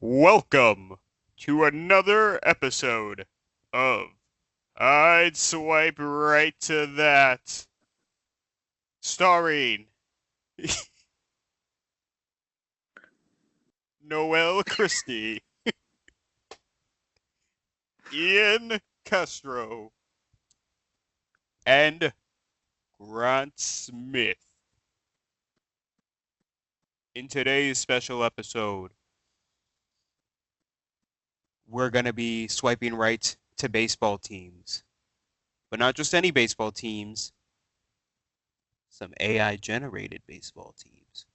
Welcome to another episode of I'd Swipe Right to That, starring Noel Christie, Ian Castro, and Grant Smith. In today's special episode, we're going to be swiping right to baseball teams. But not just any baseball teams, some AI generated baseball teams.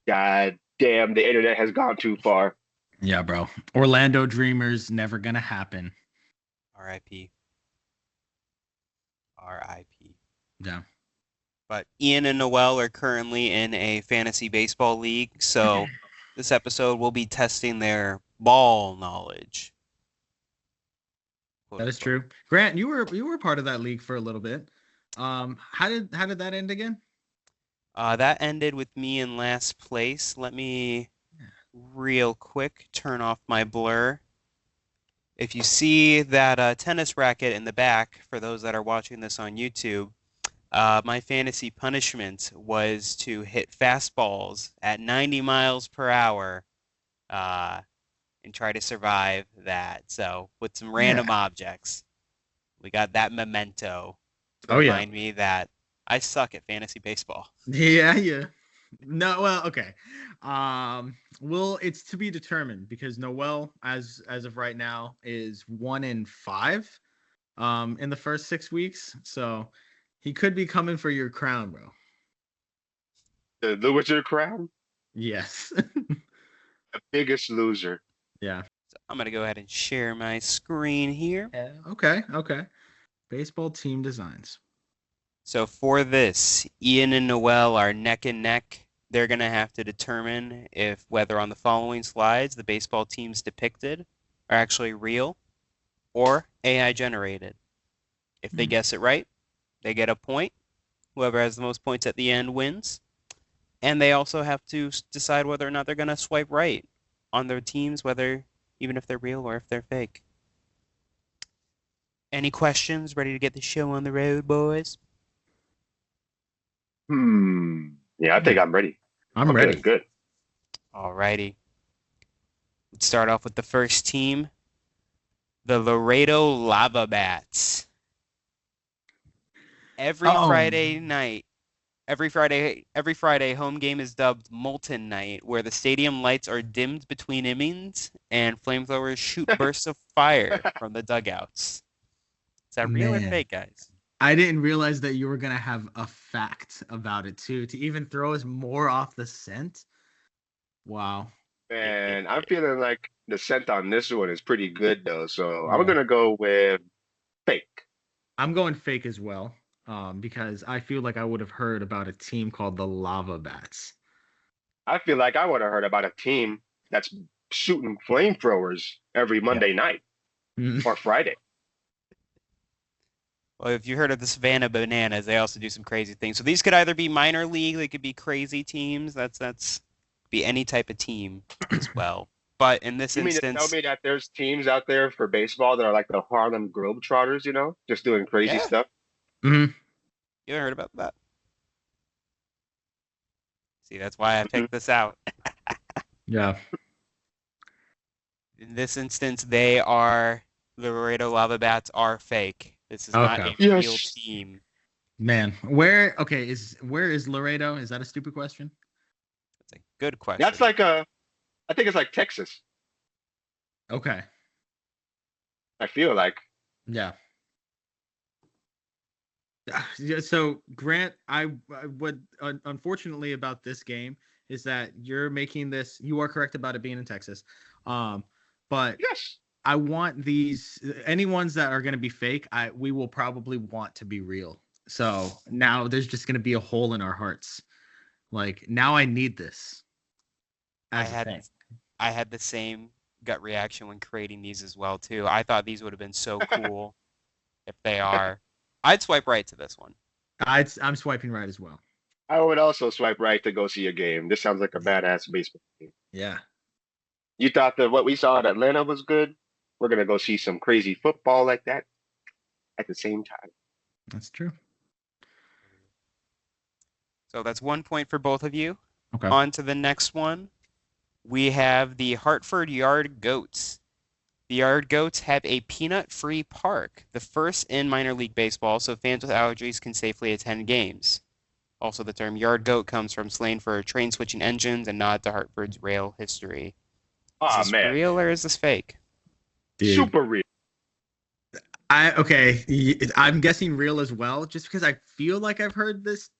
God damn, the internet has gone too far. Yeah, bro. Orlando Dreamers never gonna happen. RIP. RIP. Yeah. But Ian and Noel are currently in a fantasy baseball league, so this episode will be testing their ball knowledge. That is true. Grant, you were part of that league for a little bit. How did that end again? That ended with me in last place. Let me real quick turn off my blur. If you see that tennis racket in the back, for those that are watching this on YouTube, my fantasy punishment was to hit fastballs at 90 miles per hour and try to survive that. So with some random objects, we got that memento to remind me that I suck at fantasy baseball. Yeah. No, well, okay. Well, it's to be determined because Noel, as of right now, is 1-5 in the first 6 weeks. So he could be coming for your crown, bro. The loser crown? Yes. The biggest loser. Yeah. So I'm gonna go ahead and share my screen here. Yeah. Okay. Baseball team designs. So for this, Ian and Noel are neck and neck. They're going to have to determine if whether on the following slides the baseball teams depicted are actually real or AI generated. If they guess it right, they get a point. Whoever has the most points at the end wins. And they also have to decide whether or not they're going to swipe right on their teams, even if they're real or if they're fake. Any questions? Ready to get the show on the road, boys? Yeah, I think I'm ready. I'm ready. Good. Alrighty. Let's start off with the first team, the Laredo Lava Bats. Every Friday, home game is dubbed Molten Night, where the stadium lights are dimmed between innings and flamethrowers shoot bursts of fire from the dugouts. Is that real or fake, guys? I didn't realize that you were going to have a fact about it, too, to even throw us more off the scent. Wow. Man, I'm feeling like the scent on this one is pretty good, though. So I'm going to go with fake. I'm going fake as well, because I feel like I would have heard about a team called the Lava Bats. I feel like I would have heard about a team that's shooting flamethrowers every Monday night or Friday. Well, if you heard of the Savannah Bananas, they also do some crazy things. So these could either be minor league, they could be crazy teams. That's be any type of team as well. But in this instance, you mean to tell me that there's teams out there for baseball that are like the Harlem Globetrotters, just doing crazy stuff? Mm-hmm. You ever heard about that? See, that's why I picked this out. Yeah. In this instance, the Laredo Lava Bats are fake. This is not a real team. Man, where is Laredo? Is that a stupid question? That's a good question. That's I think it's like Texas. Okay. I feel like. Yeah. So Grant, I would unfortunately about this game is that you're making this. You are correct about it being in Texas, but yes. I want any ones that are going to be fake. We will probably want to be real. So now there's just going to be a hole in our hearts. Like now I need this. I had the same gut reaction when creating these as well too. I thought these would have been so cool if they are. I'd swipe right to this one. I'm swiping right as well. I would also swipe right to go see a game. This sounds like a badass baseball game. Yeah. You thought that what we saw in Atlanta was good? We're gonna go see some crazy football like that at the same time. That's true. So that's 1 point for both of you. Okay. On to the next one. We have the Hartford Yard Goats. The Yard Goats have a peanut-free park, the first in minor league baseball, so fans with allergies can safely attend games. Also, the term yard goat comes from slang for train switching engines and nod to Hartford's rail history. Is Oh this man, real or is this fake? Dude. super real. I'm guessing real as well, just because I feel like I've heard this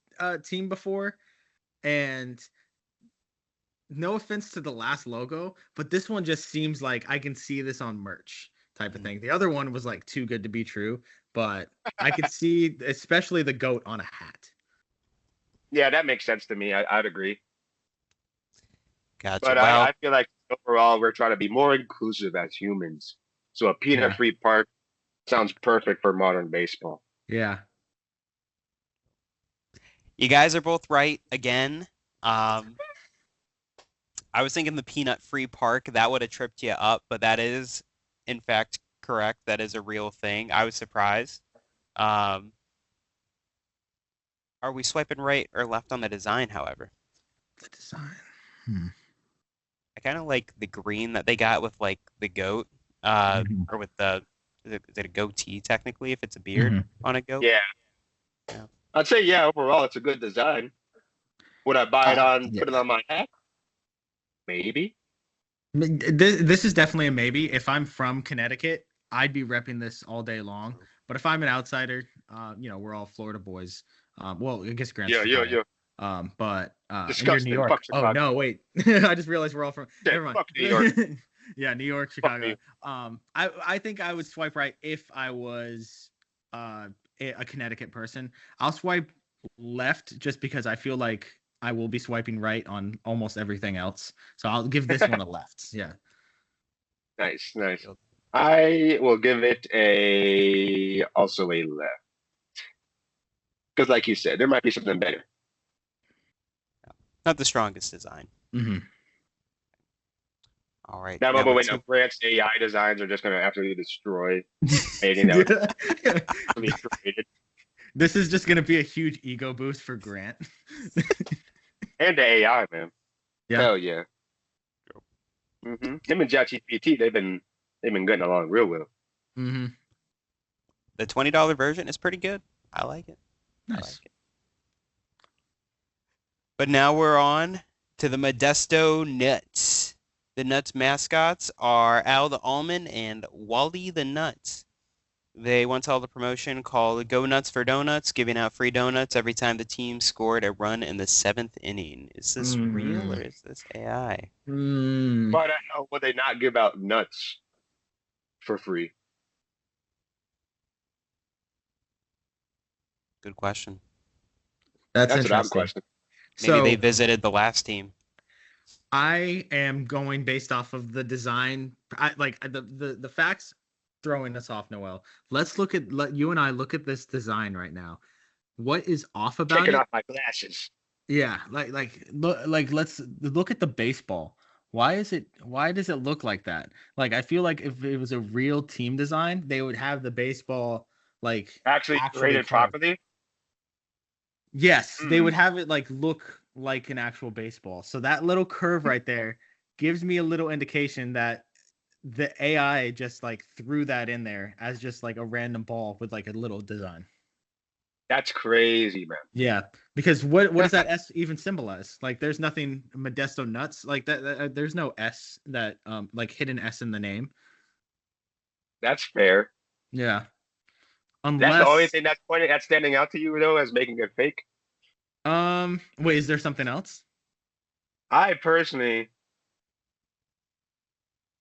team before, and no offense to the last logo, but this one just seems like I can see this on merch type of thing. The other one was like too good to be true, but I could see especially the goat on a hat. Yeah, that makes sense to me. I'd agree. Gotcha. But Well, I feel like overall we're trying to be more inclusive as humans. So a peanut-free park sounds perfect for modern baseball. Yeah. you guys are both right again. I was thinking the peanut-free park, that would have tripped you up, but that is, in fact, correct. That is a real thing. I was surprised. Um, are we swiping right or left on the design, however? The design. I kind of like the green that they got with like the goat, or with is it a goatee technically if it's a beard on a goat? Yeah. Yeah. I'd say yeah, overall it's a good design. Would I buy it on Yeah. put it on my hat? Maybe. This is definitely a maybe. If I'm from Connecticut, I'd be repping this all day long. But if I'm an outsider, we're all Florida boys. Well, I guess Grant's Chicago. But and you're New Disgusting. York. Fuck Oh Chicago. no, wait. I just realized we're all from. Yeah, Never mind. fuck New York. Yeah, New York, Fuck Chicago. New I think I would swipe right if I was a Connecticut person. I'll swipe left just because I feel like I will be swiping right on almost everything else. So I'll give this one a left. Yeah. Nice, nice. I will give it also a left. Because like you said, there might be something better. Not the strongest design. Mm-hmm. All right. That number moment two. when Grant's AI designs are just going to absolutely destroy anything that would be created. This is just gonna be a huge ego boost for Grant. And the AI, man. Yeah. Hell yeah. Him and ChatGPT, they've been getting along real well. Mm-hmm. The $20 version is pretty good. I like it. I Nice. like it. But now we're on to the Modesto Nuts. The Nuts mascots are Al the Almond and Wally the Nuts. They once held a promotion called Go Nuts for Donuts, giving out free donuts every time the team scored a run in the 7th inning. Is this real or is this AI? Why the hell would they not give out nuts for free? Good question. That's what I'm interesting. questioning. Maybe they visited the last team. I am going based off of the design. The facts throwing us off, Noel. Let you and I look at this design right now. What is off about Taking it? off my glasses. Yeah, let's look at the baseball. Why does it look like that? Like I feel like if it was a real team design, they would have the baseball actually graded properly. Yes, they would have it look like an actual baseball. So that little curve right there gives me a little indication that the AI just threw that in there as just a random ball with a little design. That's crazy, man. Yeah, because what does that S even symbolize? There's nothing Modesto Nuts that there's no S that hidden S in the name. That's fair. Yeah. That's the only thing that's standing out to you though as making it fake. Wait, is there something else? I personally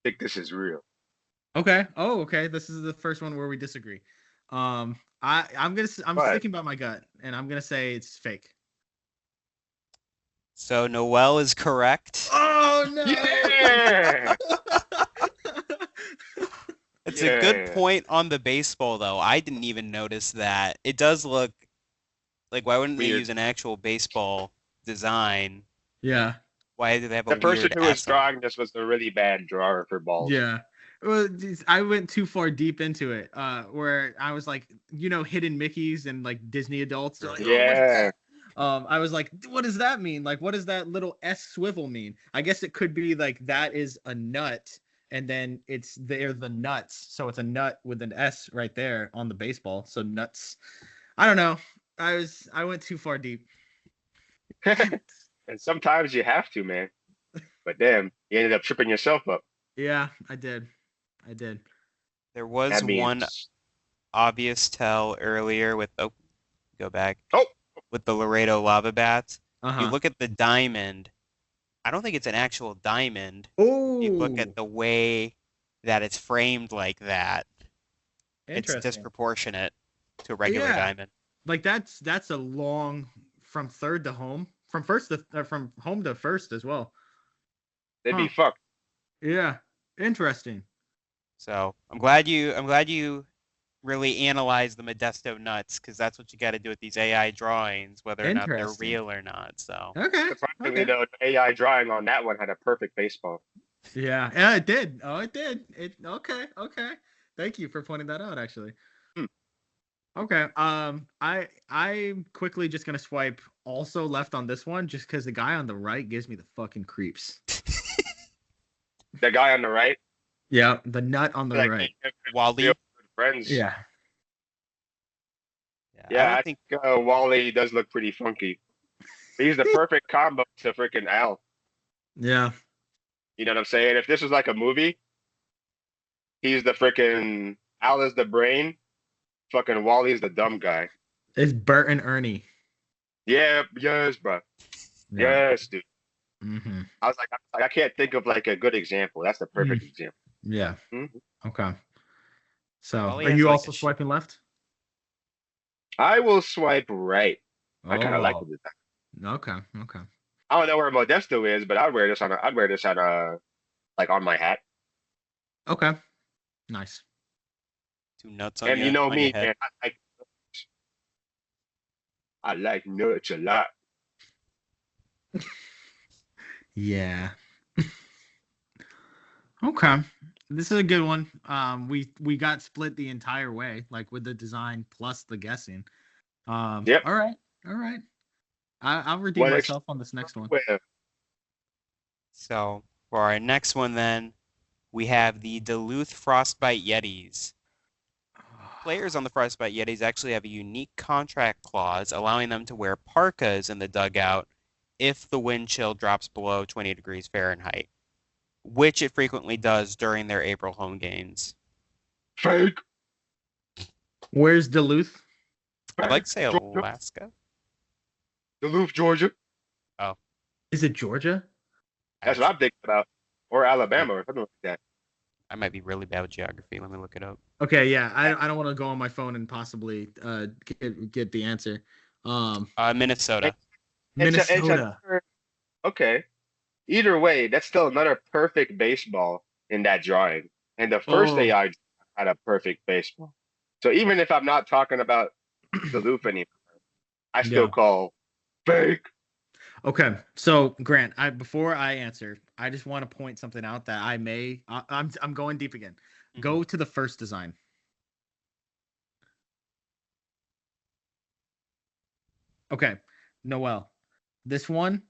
think this is real. Okay. Oh, okay. This is the first one where we disagree. I'm sticking by my gut, and I'm gonna say it's fake. So Noel is correct. Oh no! Yeah! It's a good point on the baseball, though. I didn't even notice that. It does look like, why wouldn't they use an actual baseball design? Yeah. Why do they have a The person weird who was S on it? drawing this was a really bad drawer for balls. Yeah. Well, I went too far deep into it, where I was like, hidden Mickeys and like Disney adults. They're like, oh, what's Yeah. that? I was like, what does that mean? Like, what does that little S swivel mean? I guess it could be like that is a nut, and then they're the nuts. So it's a nut with an S right there on the baseball. So nuts. I don't know. I went too far deep. And sometimes you have to, man. But damn, you ended up tripping yourself up. Yeah, I did. I did. There was That one means, obvious tell earlier with go back oh, with the Laredo lava bats. If you Uh-huh. look at the diamond, I don't think it's an actual diamond. If you look Oh, at the way that it's framed like that, it's interesting. disproportionate to a regular Yeah. diamond. Like that's a long from third to home, from first to from home to first as well. they'd Huh. be fucked. Yeah. Interesting. So I'm glad you really analyze the Modesto nuts because that's what you got to do with these AI drawings, whether or not they're Interesting. real or not. So Okay. Surprisingly, Okay. though, the AI drawing on that one had a perfect baseball. Yeah. Yeah, it did. Oh, it did. It okay. Okay. Thank you for pointing that out, actually. Hmm. Okay. I'm quickly just gonna swipe also left on this one just because the guy on the right gives me the fucking creeps. The guy on the right, Yeah, the nut on the like, right. Wally, real good friends. Yeah. yeah, I Yeah, don't I think think Wally does look pretty funky. He's the perfect combo to freaking Al. Yeah. You know what I'm saying? If this was like a movie, he's the freaking Al is the brain, fucking Wally's the dumb guy. It's Bert and Ernie. Yeah, yes, bro. Yeah. Yes, dude. Mm-hmm. I can't think of like a good example. That's the perfect example. Yeah. Mhm. Okay. So, Wally are has you like also swiping left? I will swipe right. I kind of like Oh. it. Okay. Okay. I don't know where Modesto is, but I'd wear this on like on my hat. Okay. Nice. two nuts And you know on your me, head. man. I like nuts a lot. Yeah. Okay. This is a good one. We got split the entire way, like with the design plus the guessing. Yep. All right. All right. I'll redeem What myself on this next one. with? So for our next one, then we have the Duluth Frostbite Yetis. Players on the Frostbite Yetis actually have a unique contract clause allowing them to wear parkas in the dugout if the wind chill drops below 20 degrees Fahrenheit, which it frequently does during their April home games. Fake. Where's Duluth? I'd like Fake. to say Georgia. Alaska. Duluth, Georgia. Oh, Is it Georgia? That's what I'm thinking about. Or I, Alabama or something like that. I might be really bad with geography. Let me look it up. Okay, yeah. I don't want to go on my phone and possibly get the answer. Minnesota. It's Minnesota. another, okay. Either way, that's still another perfect baseball in that drawing. And the first Oh. AI had a perfect baseball. So even if I'm not talking about Duluth anymore, I still Yeah. call fake. Okay. So Grant, before I answer, I just want to point something out that I'm going deep again. Mhm. Go to the first design. Okay. Noel. This one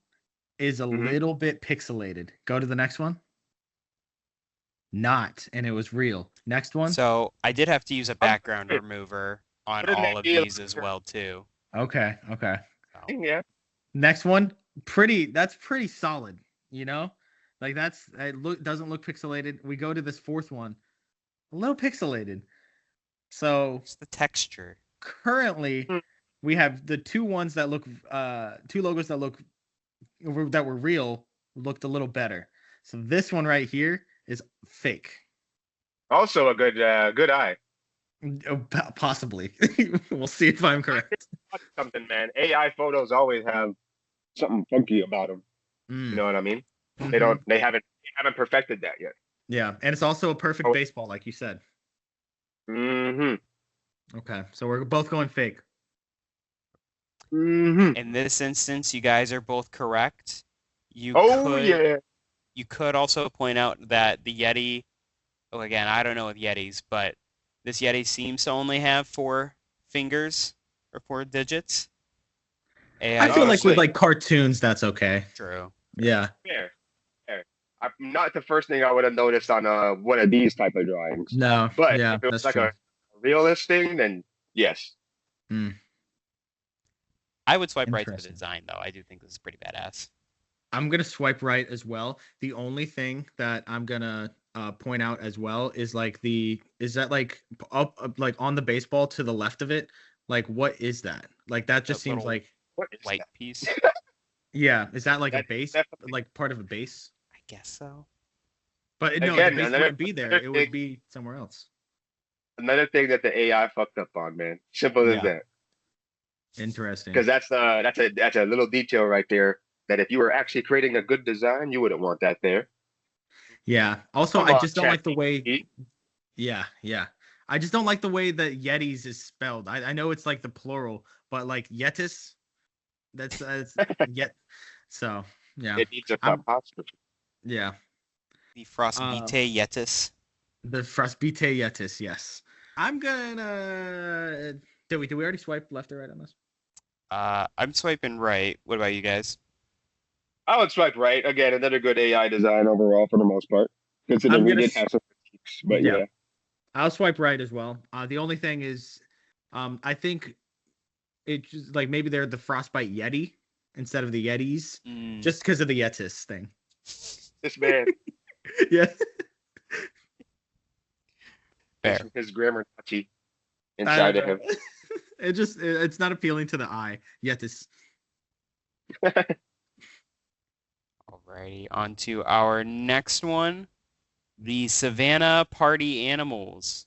is a Mhm. little bit pixelated. Go to the next one. Not, and it was real. Next one. So I did have to use a I'm background sorry. remover on Wouldn't all that of be these as like, well too. Okay. Okay. So, yeah. Next one. That's pretty solid, you know? Like doesn't look pixelated. We go to this fourth one. A little pixelated. So just the texture. currently Hmm. we have the two ones that look two logos that were real looked a little better. So this one right here is fake. Also a good eye. Possibly. We'll see if I'm correct. Something, man. AI photos always have something funky about them. You Mm. know what I mean? Mhm. They haven't perfected that yet. Yeah, and it's also a perfect Oh, baseball, like you said. mm-hmm. Okay, so we're both going fake. Mm-hmm. In this instance, you guys are both correct. You Oh could yeah. you could also point out that the Yeti, oh again, I don't know with Yetis, but this Yeti seems to only have 4 fingers or 4 digits. I AI feel Oh like with version. shit. like cartoons, that's okay. True. Yeah. Fair. Fair. Not the first thing I would have noticed on one of these type of drawings. No. But Yeah, if it was that's like true. a realist thing, then yes. Hmm. I would swipe right for the Interesting. design though. I do think this is pretty badass. I'm gonna swipe right as well. The only thing that I'm gonna point out as well is like is that like up like on the baseball to the left of it? Like what is that? Like that A just seems little like What is white that? piece. yeah. Is that like a That is base? definitely Like part of a base? I guess so. But no, the again base another wouldn't be there. another It would thing be somewhere else. another thing that the AI fucked up on, man. Simple as Yeah. that. Interesting. Because that's a little detail right there that if you were actually creating a good design, you wouldn't want that there. Yeah. Also, Come I on, just don't chat like the way. GPT. Yeah, yeah. I just don't like the way that Yetis is spelled. I know it's like the plural, but like Yetis, that's yet. So yeah, It needs a I'm apostrophe. yeah. The Uh, Frostbite Yetis. the Frostbite Yetis, yes. I'm gonna. Did we already swipe left or right on this? I'm swiping right. What about you guys? I would swipe right. Again, another good AI design overall for the most part, considering I'm we gonna. did have some critiques. But Yeah, yeah, I'll swipe right as well. The only thing is, I think it just like maybe they're the Frostbite Yeti instead of the Yetis, Mm, just because of the Yetis thing. this man, Yeah. fair. his grammar Nazi I don't inside of know. him. It's not appealing to the eye. Yet this Alrighty, on to our next one. The Savannah Party Animals.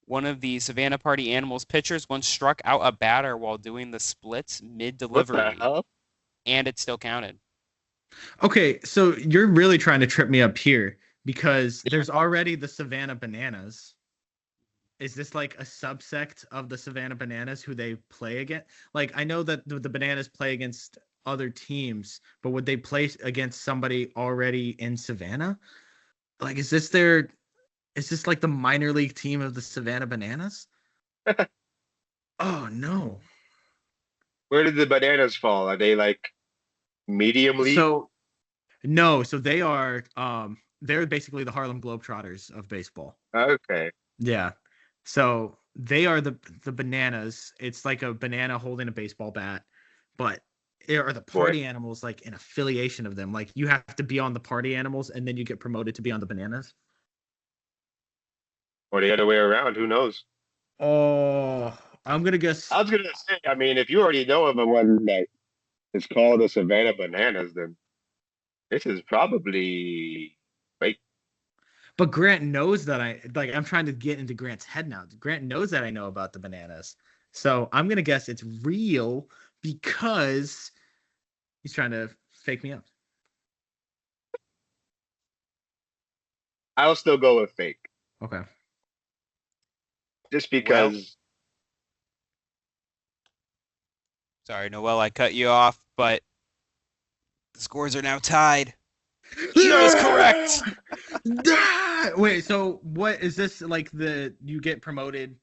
One of the Savannah Party Animals pitchers once struck out a batter while doing the splits What the mid-delivery, hell? and it still counted. Okay, so you're really trying to trip me up here because there's already the Savannah Bananas. Is this like a subsect of the Savannah Bananas who they play against? Like I know that the Bananas play against other teams, but would they play against somebody already in Savannah? Like is this like the minor league team of the Savannah Bananas? Oh no. Where did the bananas fall? Are they like medium league? So no, so they're basically the Harlem Globetrotters of baseball. Okay. Yeah. So they are the bananas. It's like a banana holding a baseball bat, but are the Boy. party animals like an affiliation of them? Like you have to be on the party animals and then you get promoted to be on the bananas? Or the other way around, who knows? Oh, I'm gonna I guess. was gonna say, I mean, if you already know of a one that is called the Savannah Bananas, then this is probably fake. But Grant knows that I'm trying to get into Grant's head now. Grant knows that I know about the bananas. So I'm gonna guess it's real because he's trying to fake me out. I'll still go with fake. Okay. Just Well, because sorry, Noel, I cut you off, but the scores are now tied. He was correct. Wait, so what is this like you get promoted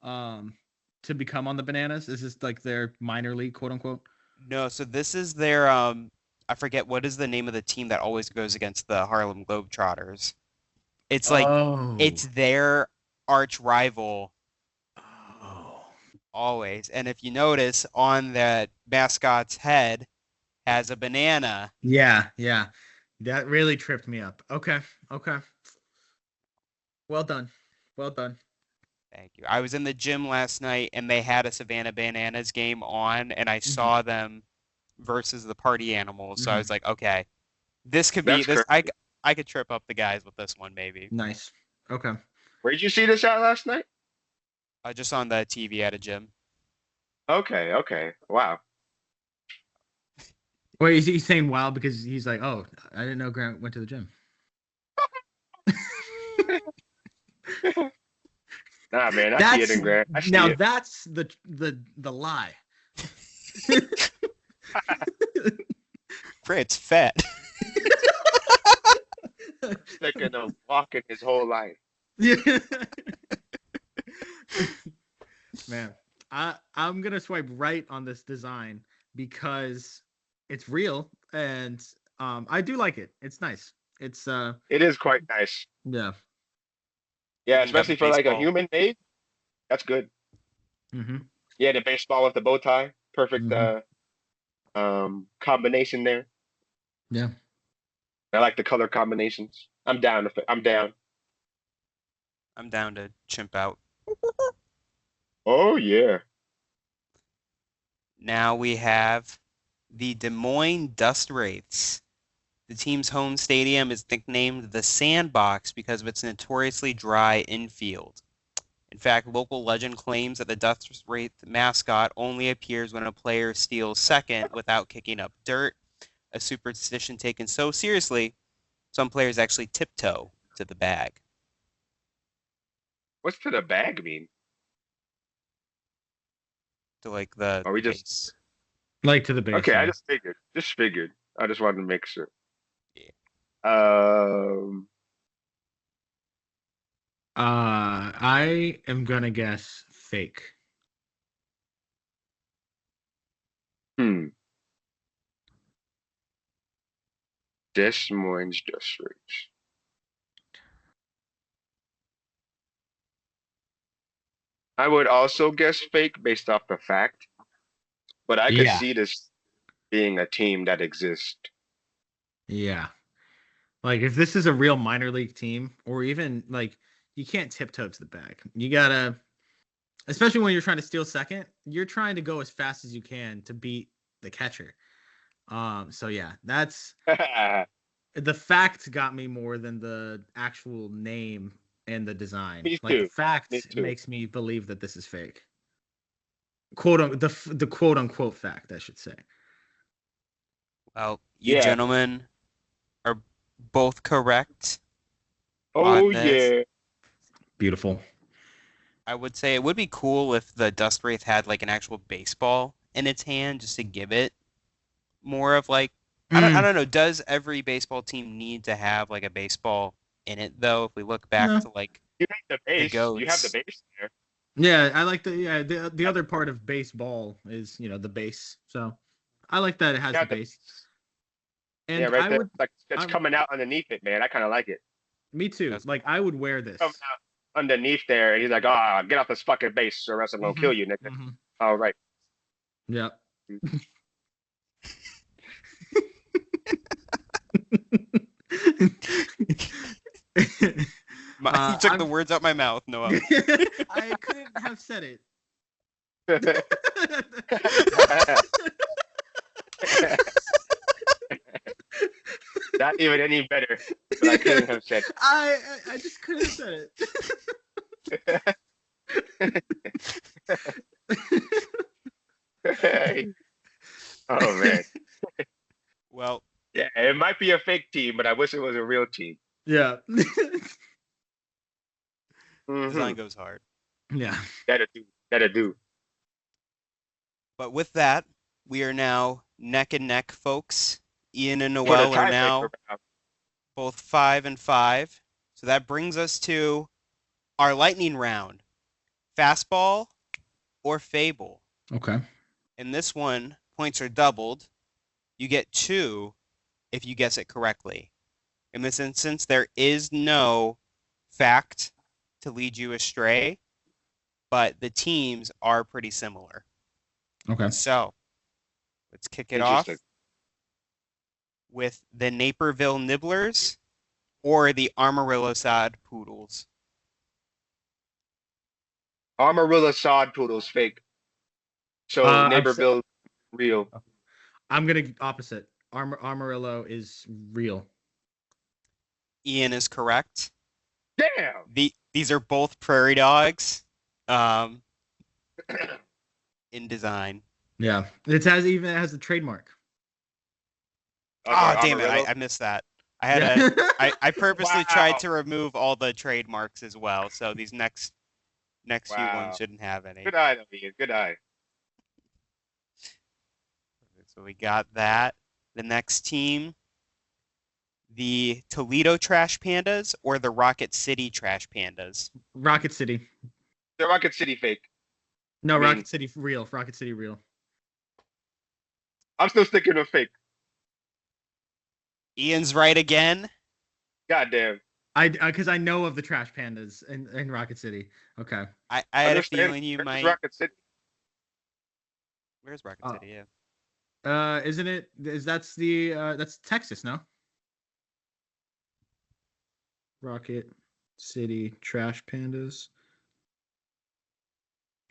to become on the bananas? Is this like their minor league, quote unquote? No, so this is their I forget what is the name of the team that always goes against the Harlem Globetrotters. It's like Oh. it's their arch rival Oh. always. And if you notice on that mascot's head has a banana. Yeah, yeah. That really tripped me up. Okay. Okay. Well done. Well done. Thank you. I was in the gym last night and they had a Savannah Bananas game on and I Hmm. saw them versus the party animals. So I Hmm. was like, okay, this could be that's this correct. I could trip up the guys with this one maybe. Nice. Okay. Where did you see this at last night? Just on the TV at a gym. Okay, okay. Wow. Wait, is he saying wow because he's like, oh, I didn't know Grant went to the gym. Nah, man, I see it That's in Grant. I see now it. that's the lie. Fritz fat. Thinking of walking his whole life. Yeah. Man, I'm gonna swipe right on this design because it's real and I do like it. It's nice. It's It is quite nice. yeah. Yeah, You got the especially for like a baseball. human made. That's good. Mm-hmm. Yeah, the baseball with the bow tie. Perfect Mm-hmm. combination there. Yeah. I like the color combinations. I'm down. I'm down. I'm down to chimp out. Oh yeah. Now we have the Des Moines Dust Wraiths. The team's home stadium is nicknamed the Sandbox because of its notoriously dry infield. In fact, local legend claims that the Dust Wraith mascot only appears when a player steals second without kicking up dirt, a superstition taken so seriously, some players actually tiptoe to the bag. What's to the bag mean? To like the Are we just base. Like to the base, okay? I yeah. just figured. Just figured. I just wanted to make sure. Yeah. Um. I am gonna guess fake. Hmm. Des Moines Dust Wraiths. I would also guess fake based off the fact, but I could Yeah. see this being a team that exists. Yeah. Like if this is a real minor league team, or even like you can't tiptoe to the bag. You gotta, especially when you're trying to steal second, you're trying to go as fast as you can to beat the catcher. So yeah, that's the fact got me more than the actual name and the design. Me Like the too. Me fact too. makes me believe that this is fake. The quote unquote fact, I should say. Well, you Yeah. gentlemen are both correct on Oh this. yeah. Beautiful. I would say it would be cool if the Dust Wraith had like an actual baseball in its hand just to give it more of like I Mm, don't know, does every baseball team need to have like a baseball in it though? If we look back no. to like You have the the base. You have the goats. base there. Yeah, I like the other part of baseball is, the base. So I like that it You has the have the base. base. Yeah, And right I there. would Like it's I coming out underneath it, man. I kind of like it. me too. That's Like I would wear Coming this. out underneath there, and he's like, "Ah, get off this fucking base, or else I'm gonna Hmm. kill you, nigga." Hmm. All right. Yeah. you took the I'm words out my mouth, Noel. I couldn't have said it. Not even any better, but I couldn't have said I just couldn't have said it. Oh man. Well, Yeah, it might be a fake team, but I wish it was a real team. Yeah. Mm-hmm. design goes hard. Yeah. That'll do. That'll do. But with that, we are now neck and neck, folks. Ian and For the Noel are tiebreaker now round. both 5-5. So that brings us to our lightning round. Fastball or fable. Okay. In this one, points are doubled. You get 2 if you guess it correctly. In this instance, there is no fact to lead you astray, but the teams are pretty similar. Okay. So let's kick it Interesting. off with the Naperville Nibblers or the Amarillo Sod Poodles. Armarilla sod poodles fake. So Uh, I'm Naperville real. I'm gonna opposite. Armorillo is real. Ian is correct. Damn. These are both prairie dogs um, in design. Yeah. It has a trademark. Okay, Damn it. Armarillo. I missed that. Yeah. I purposely tried Wow. to remove all the trademarks as well, so these next few ones Wow. shouldn't have any. Good eye, though, Ian. Good eye. So we got that. The next team, the Toledo Trash Pandas or the Rocket City Trash Pandas? Rocket City. The Rocket City fake. No, I mean, Rocket City real. Rocket City real. I'm still sticking with fake. Ian's right again. Goddamn. Because I know of the Trash Pandas in Rocket City. Okay. I had a Understand? feeling you Where's might. Rocket City? Where's Rocket City? Yeah. Isn't it? That's Texas, no? Rocket City Trash Pandas.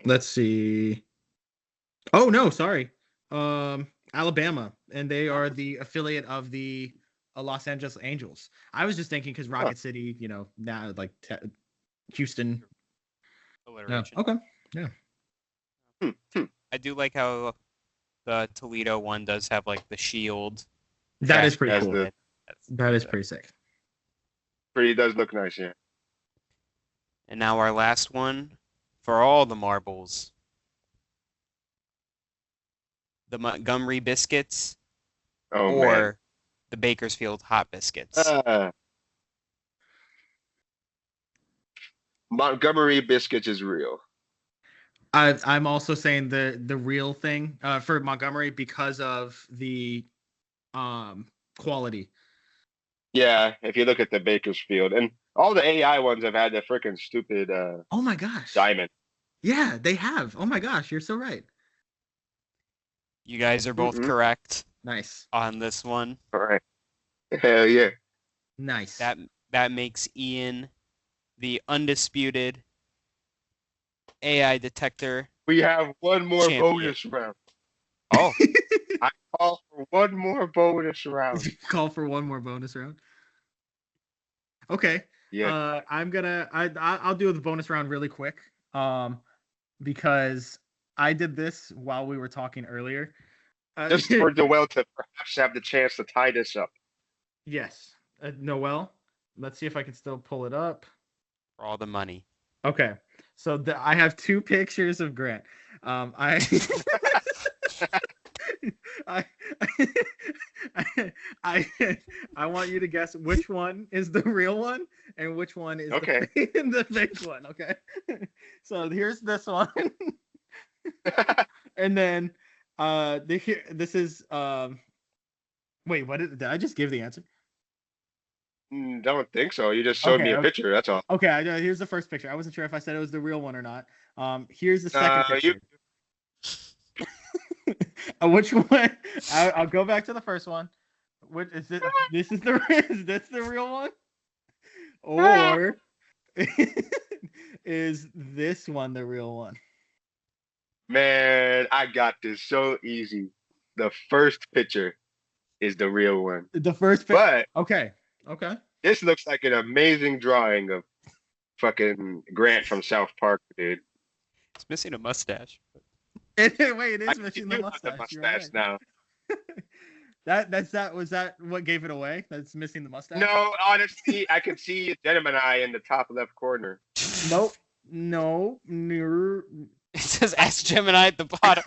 Let's see. Oh no, sorry. Alabama, and they are the affiliate of the Los Angeles Angels. I was just thinking because Rocket City, now like Houston. Yeah. Alliteration. Okay. Yeah. I do like how the Toledo one does have like the shield. That is trash pretty As cool. the- That is pretty sick. Pretty does look nice, yeah. And now our last one for all the marbles. The Montgomery biscuits Oh or the Bakersfield hot biscuits. man. Montgomery biscuits is real. I'm also saying the real thing for Montgomery because of the quality. Yeah, if you look at the Bakersfield and all the AI ones have had the freaking stupid Oh my gosh. diamond. Yeah, they have. Oh my gosh, you're so right. You guys are both correct Nice. on this one. All right. Hell yeah. Nice. That makes Ian the undisputed AI detector. We have one more Champion. bonus round. Oh, I call for one more bonus round. Call for one more bonus round. Okay. Yeah. I'll do the bonus round really quick. Because I did this while we were talking earlier. Just for Noel to perhaps have the chance to tie this up. Yes. Noel, let's see if I can still pull it up. for all the money. Okay. So I have two pictures of Grant. I I want you to guess which one is the real one and which one is the fake one. Okay. So here's this one, and then this is wait, did I just give the answer? Don't think so. You just showed me a picture. That's all. Okay, here's the first picture. I wasn't sure if I said it was the real one or not. Here's the second picture. Which one? I'll go back to the first one. What is it? Is this the real one? Or is this one the real one? Man, I got this so easy. The first picture is the real one. The first picture. But okay. This looks like an amazing drawing of fucking Grant from South Park, dude. It's missing a mustache. Wait, it is missing the mustache. Mustache now. Was that what gave it away? That's missing the mustache? No, honestly, I could see Gemini in the top left corner. Nope. No. It says Ask Gemini at the bottom.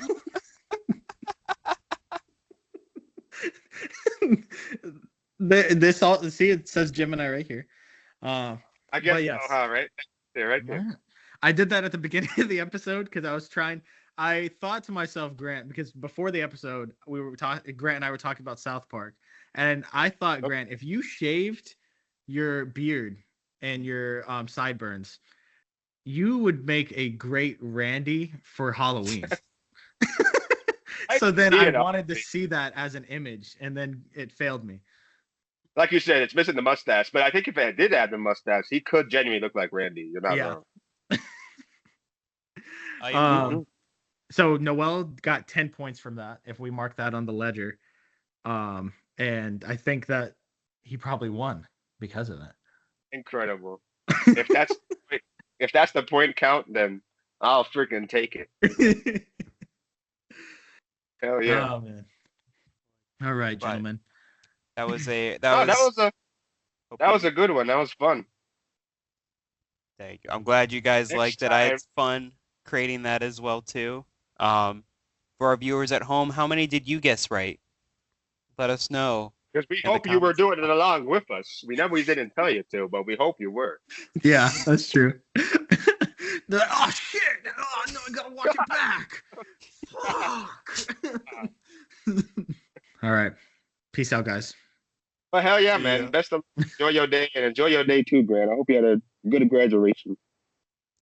This all see it says Gemini right here. I guess yes. Right there, right there. Yeah. I did that at the beginning of the episode because I thought to myself, Grant, because before the episode Grant and I were talking about South Park, and I thought, Grant, if you shaved your beard and your sideburns, you would make a great Randy for Halloween. So then I wanted to see that as an image, and then it failed me. Like you said, it's missing the mustache, but I think if it did add the mustache, he could genuinely look like Randy. You're not wrong. So Noel got 10 points from that if we mark that on the ledger. And I think that he probably won because of that. Incredible. If that's the point count, then I'll freaking take it. Hell yeah. Oh man. All right, gentlemen. That was a good one. That was fun. Thank you. I'm glad you guys liked it. I had fun creating that as well too. For our viewers at home, how many did you guess right? Let us know Because we in the hope you were comments. doing it along with us. We know we didn't tell you to, but we hope you were. Yeah, that's true. They're like, oh shit! Oh no, I gotta watch it back. Fuck. All right. Peace out, guys. Well, hell yeah, See man. ya. Best of enjoy your day and enjoy your day too, Grant. I hope you had a good graduation.